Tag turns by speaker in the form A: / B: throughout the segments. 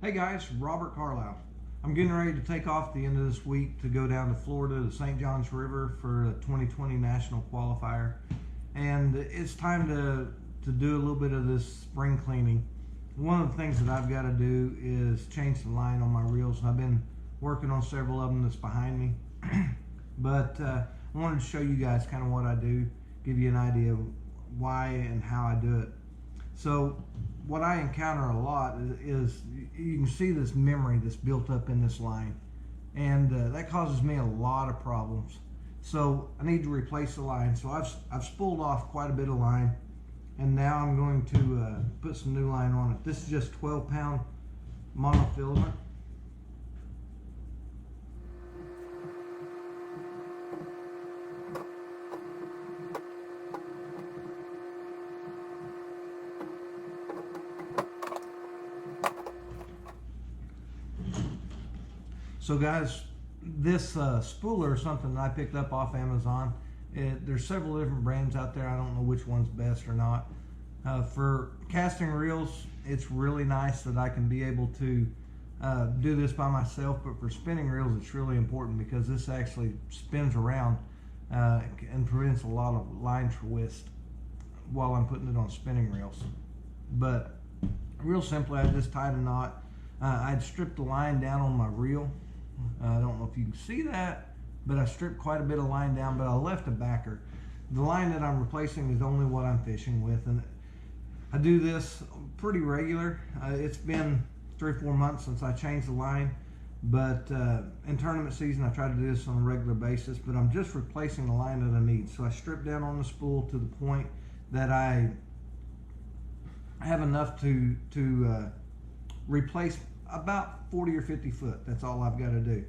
A: Hey guys, Robert Carlisle. I'm getting ready to take off the end of this week to go down to Florida to St. Johns River for the 2020 National Qualifier. And it's time to do a little bit of this spring cleaning. One of the things that I've got to do is change the line on my reels. I've been working on several of them that's behind me. But I wanted to show you guys kind of what I do, give you an idea of why and how I do it. So what I encounter a lot is you can see this memory that's built up in this line, and that causes me a lot of problems. So I need to replace the line. So I've spooled off quite a bit of line, and now I'm going to put some new line on it. This is just 12-pound monofilament. So guys, this spooler is something that I picked up off Amazon. There's several different brands out there. I don't know which one's best or not. For casting reels, it's really nice that I can be able to do this by myself, but for spinning reels, it's really important because this actually spins around and prevents a lot of line twist while I'm putting it on spinning reels. But real simply, I just tied a knot. I'd stripped the line down on my reel. I don't know if you can see that, but I stripped quite a bit of line down, but I left a backer. The line that I'm replacing is only what I'm fishing with, and I do this pretty regular. It's been 3 or 4 months since I changed the line, but in tournament season I try to do this on a regular basis, but I'm just replacing the line that I need. So I strip down on the spool to the point that I have enough to replace about 40 or 50 foot. That's all I've got to do.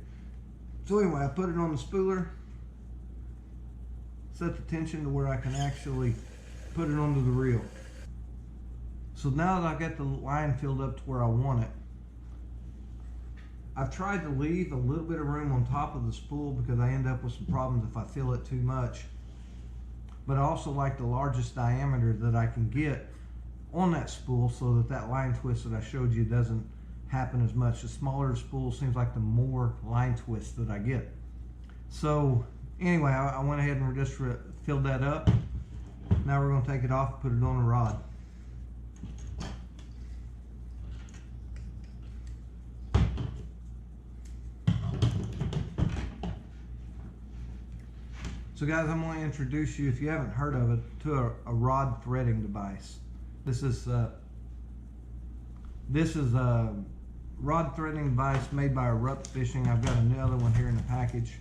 A: So anyway, I put it on the spooler, set the tension to where I can actually put it onto the reel. So now that I've got the line filled up to where I want it, I've tried to leave a little bit of room on top of the spool because I end up with some problems if I fill it too much. But I also like the largest diameter that I can get on that spool so that that line twist that I showed you doesn't happen as much. The smaller the spool seems like the more line twist that I get. So anyway, I went ahead and just filled that up. Now we're going to take it off and put it on a rod. So guys, I'm going to introduce you, if you haven't heard of it, to a rod threading device. This is a rod threading device made by Erupt Fishing. I've got another one here in the package.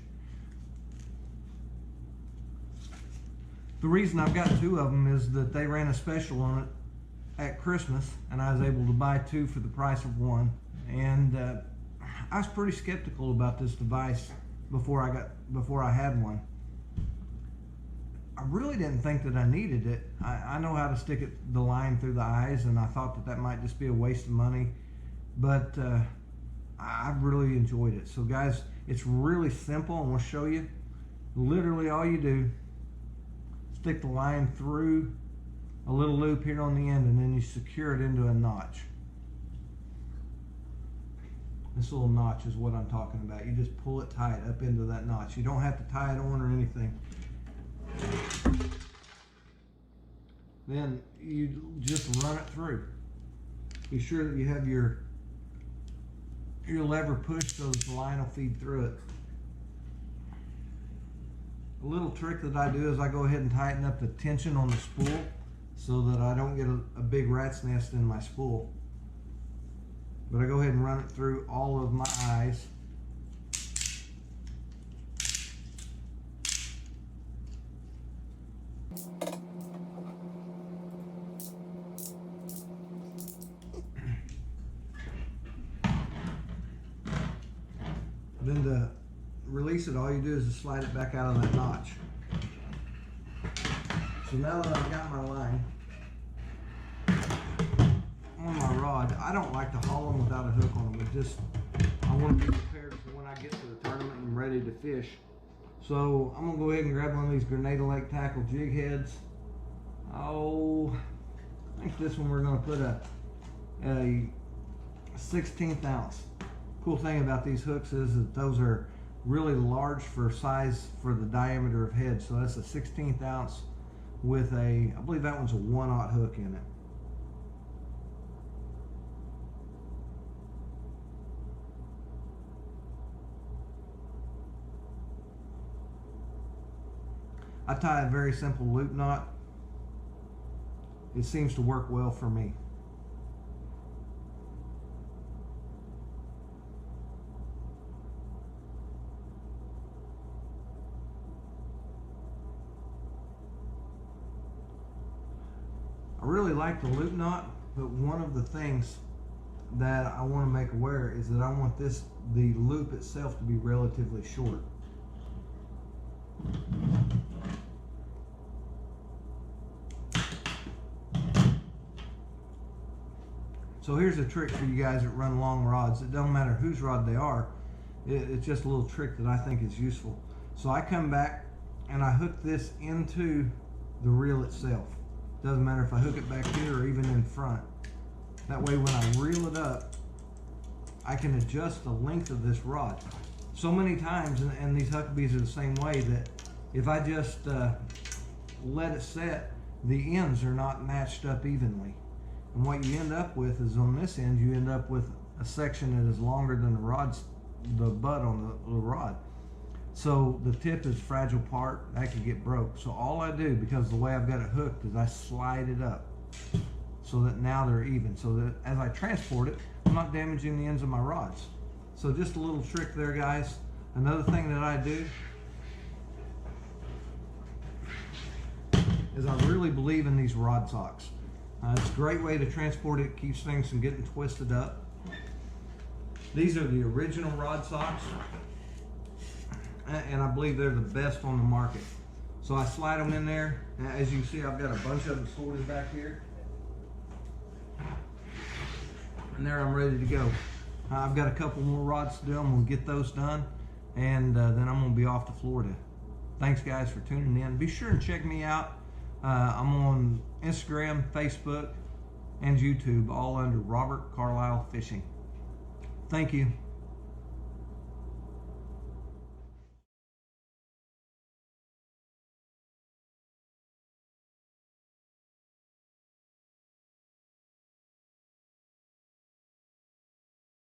A: The reason I've got 2 of them is that they ran a special on it at Christmas, and I was able to buy 2 for the price of 1. And I was pretty skeptical about this device before I had one. I really didn't think that I needed it. I know how to stick the line through the eyes, and I thought that might just be a waste of money, but I've really enjoyed it. So guys, it's really simple, and we'll show you. Literally all you do, stick the line through a little loop here on the end, and then you secure it into a notch. This little notch is what I'm talking about. You just pull it tight up into that notch. You don't have to tie it on or anything. Then you just run it through. Be sure that you have your lever pushed so that the line will feed through it. A little trick that I do is I go ahead and tighten up the tension on the spool so that I don't get a big rat's nest in my spool. But I go ahead and run it through all of my eyes. Then to release it, all you do is just slide it back out of that notch. So now that I've got my line on my rod, I don't like to haul them without a hook on them. I want to be prepared for when I get to the tournament and ready to fish. So I'm gonna go ahead and grab one of these Grenada Lake tackle jig heads. Oh, I think this one we're gonna put a 1/16 ounce. Cool thing about these hooks is that those are really large for size for the diameter of head. So that's a 1/16 ounce with a, I believe that one's a 1/0 hook in it. I tie a very simple loop knot. It seems to work well for me. I really like the loop knot, but one of the things that I want to make aware is that I want the loop itself to be relatively short. So here's a trick for you guys that run long rods. It doesn't matter whose rod they are. It's just a little trick that I think is useful. So I come back and I hook this into the reel itself. Doesn't matter if I hook it back here or even in front. That way when I reel it up, I can adjust the length of this rod. So many times, and these Huckabees are the same way, that if I just let it set, the ends are not matched up evenly. And what you end up with is on this end, you end up with a section that is longer than the butt on the rod. So the tip is a fragile part, that could get broke. So all I do, because of the way I've got it hooked, is I slide it up so that now they're even. So that as I transport it, I'm not damaging the ends of my rods. So just a little trick there, guys. Another thing that I do is I really believe in these rod socks. It's a great way to transport it, keeps things from getting twisted up. These are the original rod socks, and I believe they're the best on the market. So I slide them in there. As you can see, I've got a bunch of them sorted back here. And there I'm ready to go. I've got a couple more rods to do. I'm going to get those done, and then I'm going to be off to Florida. Thanks, guys, for tuning in. Be sure and check me out. I'm on Instagram, Facebook, and YouTube, all under Robert Carlisle Fishing. Thank you.